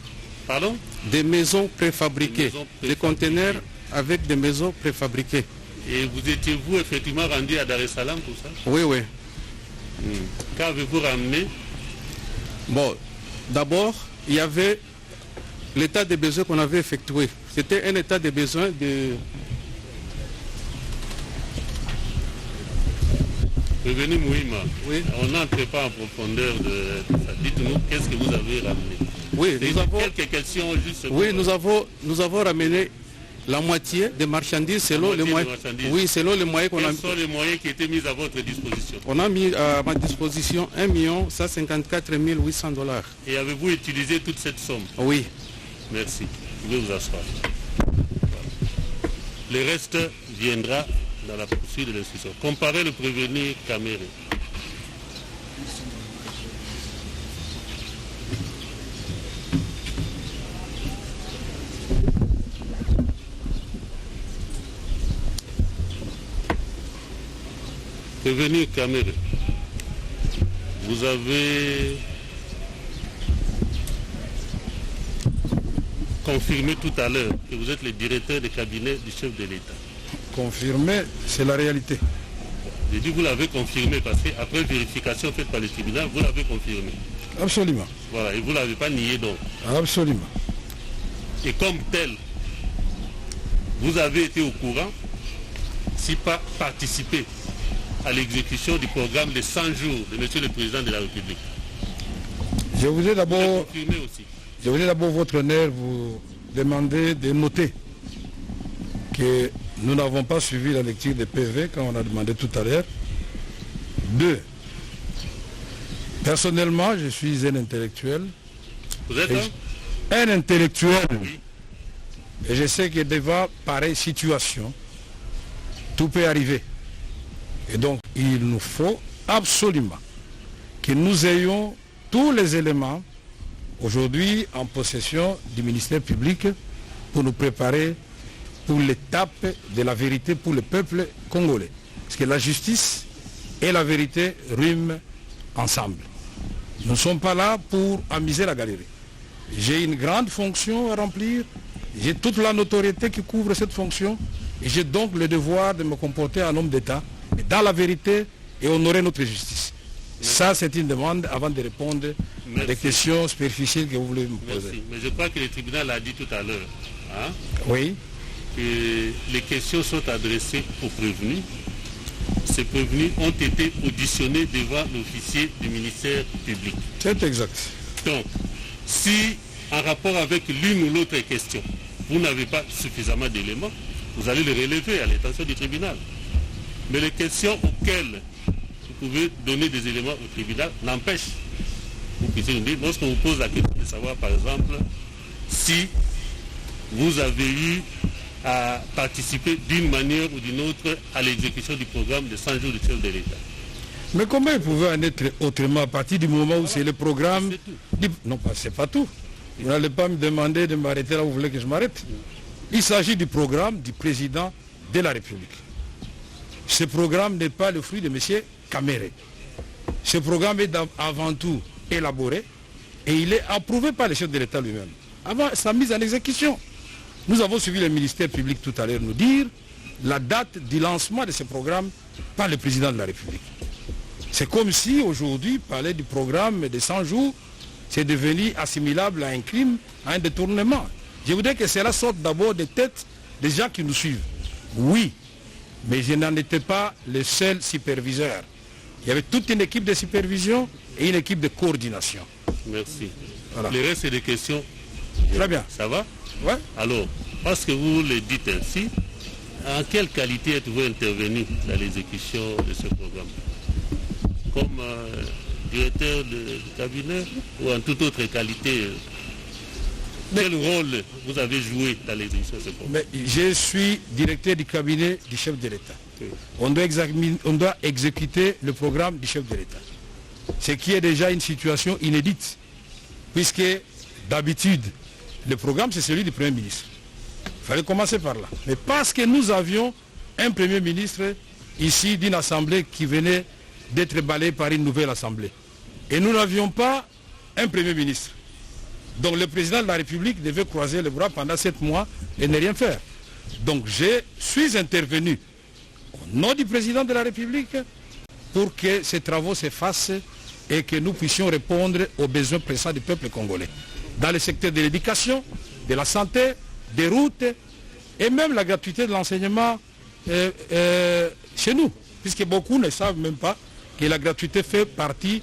Pardon? Des maisons préfabriquées. Des conteneurs avec des maisons préfabriquées. Et vous étiez-vous effectivement rendu à Dar es Salaam pour ça? Oui, oui. Qu'avez-vous ramené? Bon, d'abord, il y avait l'état des besoins qu'on avait effectué. C'était un état des besoins de... Revenu Mouima, oui. On n'entre pas en profondeur de ça. Dites-nous, qu'est-ce que vous avez ramené? Oui, nous avons... Quelques questions juste. Oui, nous avons ramené la moitié des marchandises selon les moyens. Oui, selon les moyens qu'on a. Quels sont les moyens qui étaient mis à votre disposition? On a mis à ma disposition 1 154 800 $. Et avez-vous utilisé toute cette somme? Oui. Merci. Vous pouvez vous asseoir. Le reste viendra dans la poursuite de l'instruction. Comparez le prévenu Caméré. Prévenu Caméré, vous avez confirmé tout à l'heure que vous êtes le directeur de cabinet du chef de l'État. Confirmé, c'est la réalité. J'ai dit vous l'avez confirmé parce qu'après vérification faite par le tribunal, vous l'avez confirmé. Absolument. Voilà, et vous ne l'avez pas nié donc. Absolument. Et comme tel, vous avez été au courant, si pas participé à l'exécution du programme de 100 jours de M. le Président de la République. Je voudrais d'abord, votre honneur, vous demander de noter que nous n'avons pas suivi la lecture des PV quand on a demandé tout à l'heure. 2. Personnellement, je suis un intellectuel. Vous êtes un intellectuel. Oui. Et je sais que devant pareille situation, tout peut arriver. Et donc, il nous faut absolument que nous ayons tous les éléments aujourd'hui en possession du ministère public pour nous préparer pour l'étape de la vérité pour le peuple congolais. Parce que la justice et la vérité riment ensemble. Nous ne sommes pas là pour amuser la galerie. J'ai une grande fonction à remplir, j'ai toute la notoriété qui couvre cette fonction, et j'ai donc le devoir de me comporter en homme d'État, dans la vérité et honorer notre justice. Merci. Ça, c'est une demande avant de répondre à des questions superficielles que vous voulez me poser. Merci. Mais je crois que le tribunal l'a dit tout à l'heure. Hein, oui. Que les questions sont adressées aux prévenus. Ces prévenus ont été auditionnés devant l'officier du ministère public. C'est exact. Donc, si en rapport avec l'une ou l'autre question, vous n'avez pas suffisamment d'éléments, vous allez le relever à l'intention du tribunal. Mais les questions auxquelles vous pouvez donner des éléments au tribunal n'empêchent. Vous puissiez nous dire, lorsqu'on vous pose la question de savoir, par exemple, si vous avez eu à participer d'une manière ou d'une autre à l'exécution du programme de 100 jours du chef de l'État. Mais comment il pouvait en être autrement à partir du moment où c'est le programme... Non, c'est pas tout. Vous n'allez pas me demander de m'arrêter là où vous voulez que je m'arrête. Il s'agit du programme du président de la République. Ce programme n'est pas le fruit de M. Caméré. Ce programme est avant tout élaboré et il est approuvé par le chef de l'État lui-même. Avant sa mise en exécution. Nous avons suivi le ministère public tout à l'heure nous dire la date du lancement de ce programme par le président de la République. C'est comme si aujourd'hui, parler du programme de 100 jours, c'est devenu assimilable à un crime, à un détournement. Je voudrais que cela sorte d'abord des têtes des gens qui nous suivent. Oui, mais je n'en étais pas le seul superviseur. Il y avait toute une équipe de supervision et une équipe de coordination. Merci. Voilà. Le reste des questions. Très bien. Ça va? Ouais. Alors, parce que vous le dites ainsi, en quelle qualité êtes-vous intervenu dans l'exécution de ce programme? Comme directeur de cabinet ou en toute autre qualité? Quel rôle vous avez joué dans l'exécution de ce programme? Mais je suis directeur du cabinet du chef de l'État. Oui. On doit exécuter le programme du chef de l'État. Ce qui est déjà une situation inédite, puisque d'habitude, le programme c'est celui du Premier ministre. Il fallait commencer par là. Mais parce que nous avions un Premier ministre ici d'une assemblée qui venait d'être balayée par une nouvelle assemblée. Et nous n'avions pas un Premier ministre. Donc le président de la République devait croiser les bras pendant 7 mois et ne rien faire. Donc je suis intervenu au nom du président de la République pour que ces travaux se fassent et que nous puissions répondre aux besoins pressants du peuple congolais. Dans le secteur de l'éducation, de la santé, des routes et même la gratuité de l'enseignement chez nous. Puisque beaucoup ne savent même pas que la gratuité fait partie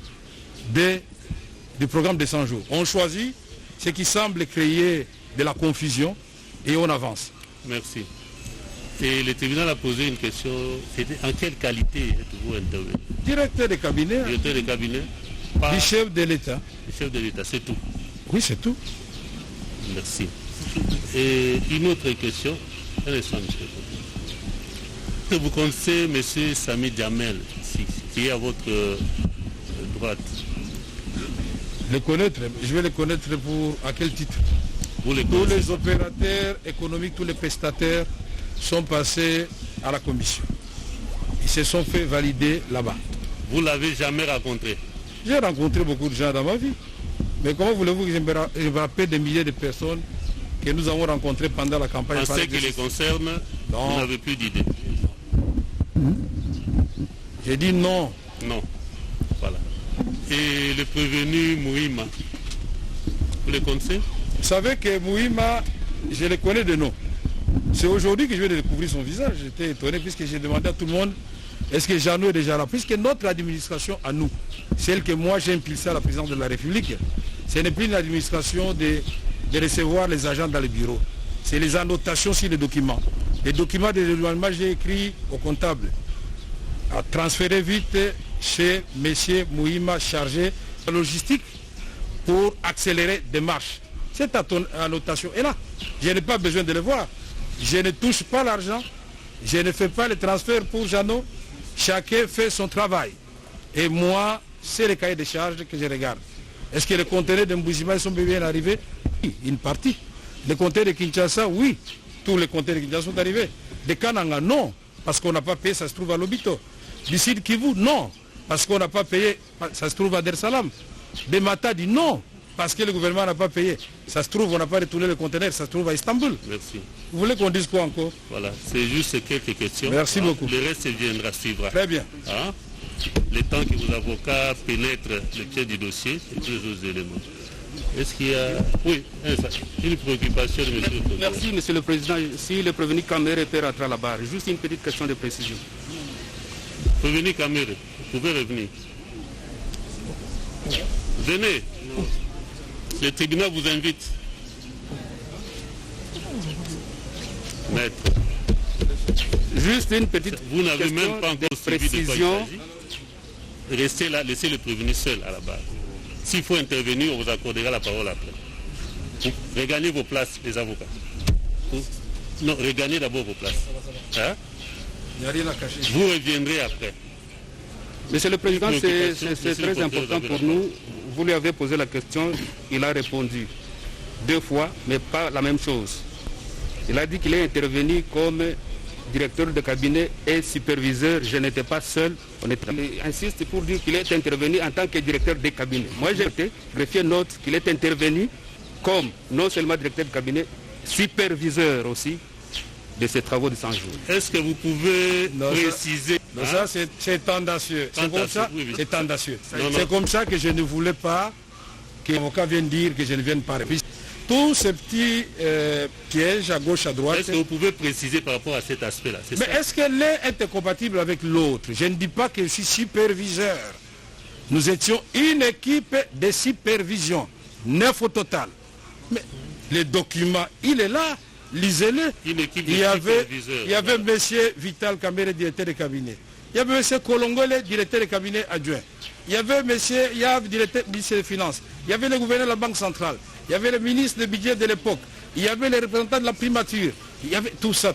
du programme des 100 jours. On choisit ce qui semble créer de la confusion et on avance. Merci. Et le tribunal a posé une question, c'était en quelle qualité êtes-vous intervenu? Directeur de cabinet. Directeur de cabinet. Du chef de l'État. Du chef de l'État, c'est tout. Oui, c'est tout. Merci. Et une autre question. Un instant, monsieur. Vous connaissez M. Sami Djamel, qui est à votre droite? Le connaître, je vais le connaître à quel titre? Tous les opérateurs économiques, tous les prestataires sont passés à la commission. Ils se sont fait valider là-bas. Vous ne l'avez jamais rencontré? J'ai rencontré beaucoup de gens dans ma vie. Mais comment voulez-vous que je me rappelle des milliers de personnes que nous avons rencontrées pendant la campagne? En ce qui les concerne, vous n'avez plus d'idée? J'ai dit non. Non. Voilà. Et le prévenu Mouima, vous le connaissez? Vous savez que Mouima, je le connais de nom. C'est aujourd'hui que je vais découvrir son visage. J'étais étonné puisque j'ai demandé à tout le monde est-ce que Jeannot est déjà là? Puisque notre administration à nous, celle que moi j'ai impulsée à la présidence de la République, ce n'est plus une administration de recevoir les agents dans les bureaux. C'est les annotations sur les documents. Les documents de dédouanement, j'ai écrit au comptable à transférer vite chez M. Mouima chargé de la logistique pour accélérer des marches. Cette annotation est là. Je n'ai pas besoin de le voir. Je ne touche pas l'argent. Je ne fais pas les transferts pour Jeannot. Chacun fait son travail. Et moi, c'est le cahier de charges que je regarde. Est-ce que les conteneurs de Mbouzima sont bien arrivés? Oui, une partie. Les conteneurs de Kinshasa, oui. Tous les conteneurs de Kinshasa sont arrivés. De Kananga, non. Parce qu'on n'a pas payé, ça se trouve à Lobito. Du Sud Kivu, non. Parce qu'on n'a pas payé, ça se trouve à Dar es Salaam. De Matadi, non. Parce que le gouvernement n'a pas payé. Ça se trouve, on n'a pas retourné le conteneur, ça se trouve à Istanbul. Merci. Vous voulez qu'on dise quoi encore? Voilà, c'est juste quelques questions. Merci beaucoup. Le reste viendra suivre. Très bien. Hein? Le temps que vos avocats pénètrent le pied du dossier et tous les autres éléments. Est-ce qu'il y a... Oui, une préoccupation de M. le Président. Merci, M. le Président. Si le prévenu Kamere peut rentrer à la barre, juste une petite question de précision. Prévenu Kamere, vous pouvez revenir. Venez. Le tribunal vous invite. Maître. Juste une petite vous n'avez même pas encore précision. Restez là, laissez le prévenu seul à la barre. S'il faut intervenir, on vous accordera la parole après. Regagnez vos places, les avocats. Non, regagnez d'abord vos places. Hein? Il n'y a rien à cacher. Vous reviendrez après. Monsieur le Président, c'est très important pour nous. Vous lui avez posé la question, il a répondu 2 fois, mais pas la même chose. Il a dit qu'il est intervenu comme directeur de cabinet et superviseur. Je n'étais pas seul. Il insiste pour dire qu'il est intervenu en tant que directeur de cabinet. Moi, j'ai été greffier note qu'il est intervenu comme non seulement directeur de cabinet, superviseur aussi de ces travaux de 100 jours. Est-ce que vous pouvez préciser? Non, ça c'est tendancieux. C'est comme ça, oui. C'est tendancieux. C'est comme ça que je ne voulais pas que l'avocat vienne dire que je ne vienne pas répondre. Tous ces petits pièges à gauche, à droite. Est-ce que vous pouvez préciser par rapport à cet aspect-là? Mais est-ce que l'un est incompatible avec l'autre? Je ne dis pas que je suis superviseur. Nous étions une équipe de supervision, 9 au total. Mais le document, il est là. Lisez-le. Il y avait M. Vital Kamere, directeur de cabinet. Il y avait M. Kolongole, directeur de cabinet adjoint. Il y avait M. Yav, directeur du ministère des Finances. Il y avait le gouverneur de la Banque centrale. Il y avait le ministre du budget de l'époque. Il y avait les représentants de la primature. Il y avait tout ça.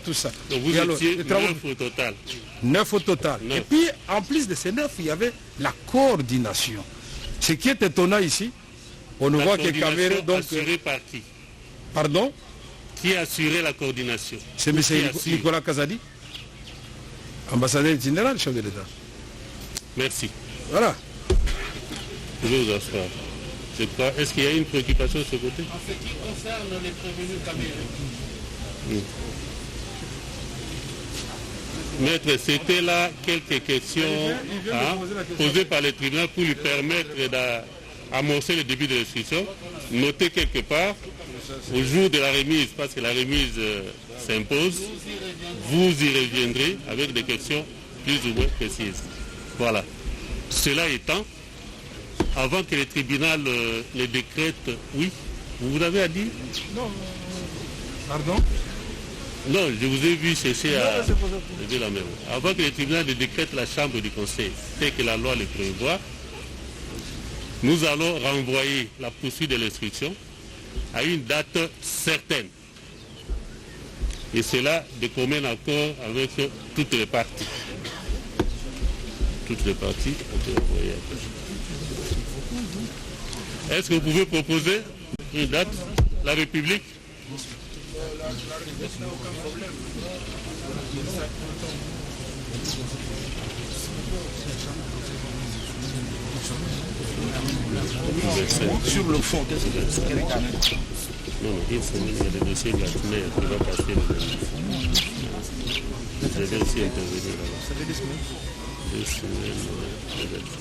Donc vous étiez 9 au total. 9 au total. 9. Et puis, en plus de ces 9, il y avait la coordination. Ce qui est étonnant ici, on voit que Kamere... Donc, assurée par qui? Pardon? qui a assuré la coordination. C'est M. Nicolas Kazadi, ambassadeur itinérant, chef de l'État. Merci. Voilà. Je vais vous asseoir. Je crois. Est-ce qu'il y a une préoccupation de ce côté? En ce qui concerne les prévenus camérés. Maître, c'était là quelques questions posées par le tribunal pour lui permettre d'amorcer le début de l'instruction. Notez quelque part, au jour de la remise, parce que la remise s'impose, vous y reviendrez avec des questions plus ou moins précises. Voilà. Cela étant, avant que le tribunal ne décrète, oui, vous avez à dire? Non. Pardon? Non, je vous ai vu chercher à lever la main. Avant que le tribunal ne décrète la chambre du conseil, tel que la loi le prévoit, nous allons renvoyer la poursuite de l'instruction à une date certaine. Et cela de commun accord avec toutes les parties. Toutes les parties ont été envoyées à... Est-ce que vous pouvez proposer une date? La République? Sur le fond, qu'est-ce que c'est? Non, une semaine, il y a le dossier de la mère qui va passer le même. Je vais aussi intervenir là-bas. Ça fait 2 semaines? 2 semaines, peut-être.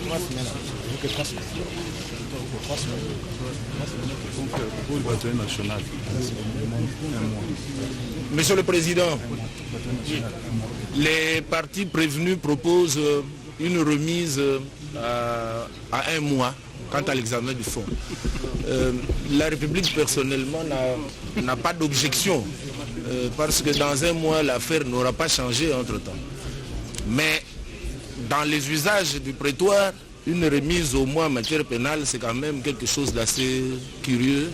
3 semaines. Donc 3 semaines. 3 semaines. Pour le bâtonnet national. Monsieur le Président, les partis prévenus proposent une remise à 1 mois quant à l'examen du fond. La République personnellement n'a pas d'objection parce que dans 1 mois l'affaire n'aura pas changé entre-temps. Mais dans les usages du prétoire, une remise au mois en matière pénale, c'est quand même quelque chose d'assez curieux.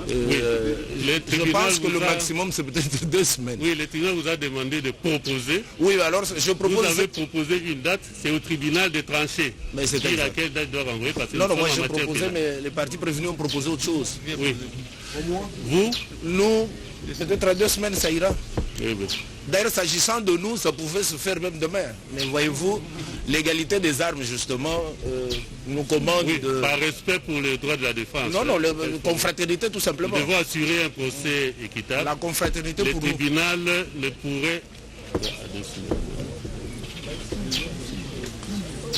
Je pense que le maximum, c'est peut-être 2 semaines. Oui, le tribunal vous a demandé de proposer. Oui, alors je propose... Vous avez proposé une date, c'est au tribunal de trancher. Mais c'est laquelle date doit renvoyer parce que non, moi je proposais, mais les partis prévenus ont proposé autre chose. Oui. Vous? Nous, peut-être à 2 semaines, ça ira. Oui. D'ailleurs, s'agissant de nous, ça pouvait se faire même demain. Mais voyez-vous, l'égalité des armes, justement, nous commande de... Par respect pour les droits de la défense. Non, la confraternité, tout simplement. Nous devons assurer un procès équitable. La confraternité pour nous. Le tribunal ne pourrait...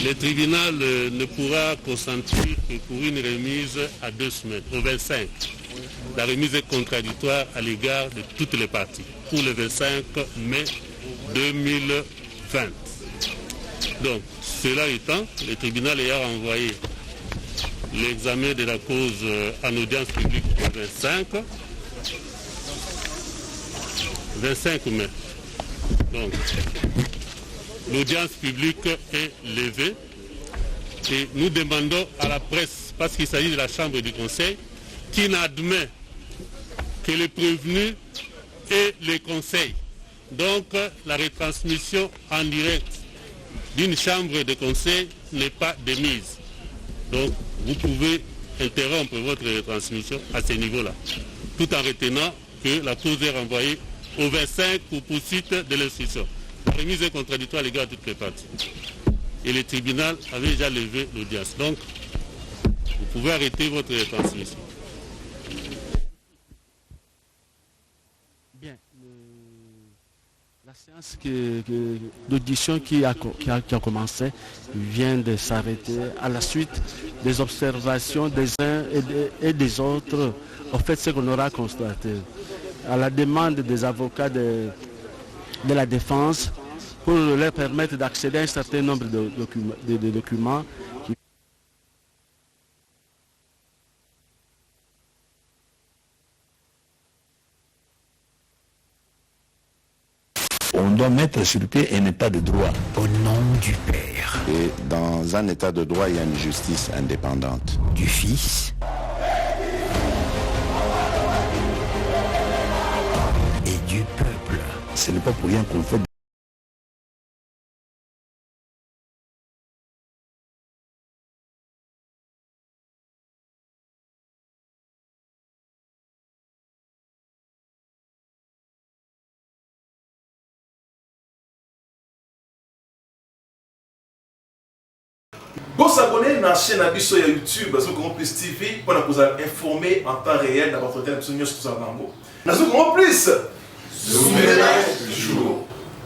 Le tribunal ne pourra consentir que pour une remise à 2 semaines, au 25. La remise est contradictoire à l'égard de toutes les parties, pour le 25 mai 2020. Donc, cela étant, le tribunal ayant renvoyé l'examen de la cause en audience publique le 25 mai. Donc, l'audience publique est levée et nous demandons à la presse, parce qu'il s'agit de la chambre du conseil, qui n'admet que les prévenus et les conseils. Donc la retransmission en direct d'une chambre de conseil n'est pas de mise. Donc vous pouvez interrompre votre retransmission à ce niveau-là, tout en retenant que la cause est renvoyée au 25 pour poursuite de l'instruction. La remise est contradictoire à l'égard de toutes les parties. Et le tribunal avait déjà levé l'audience. Donc vous pouvez arrêter votre retransmission. Bien. La séance d'audition qui a commencé vient de s'arrêter à la suite des observations des uns et des autres. En fait, ce qu'on aura constaté, à la demande des avocats de la défense, pour leur permettre d'accéder à un certain nombre de documents on doit mettre sur pied un état de droit. Au nom du Père. Et dans un état de droit, il y a une justice indépendante. Du Fils. Et du peuple. Ce n'est pas pour rien qu'on fait Vous abonnez à la chaîne sur YouTube, Grand Plus TV, pour vous informer en temps réel de votre télévision. Nous avons plus. Souvenez-vous toujours.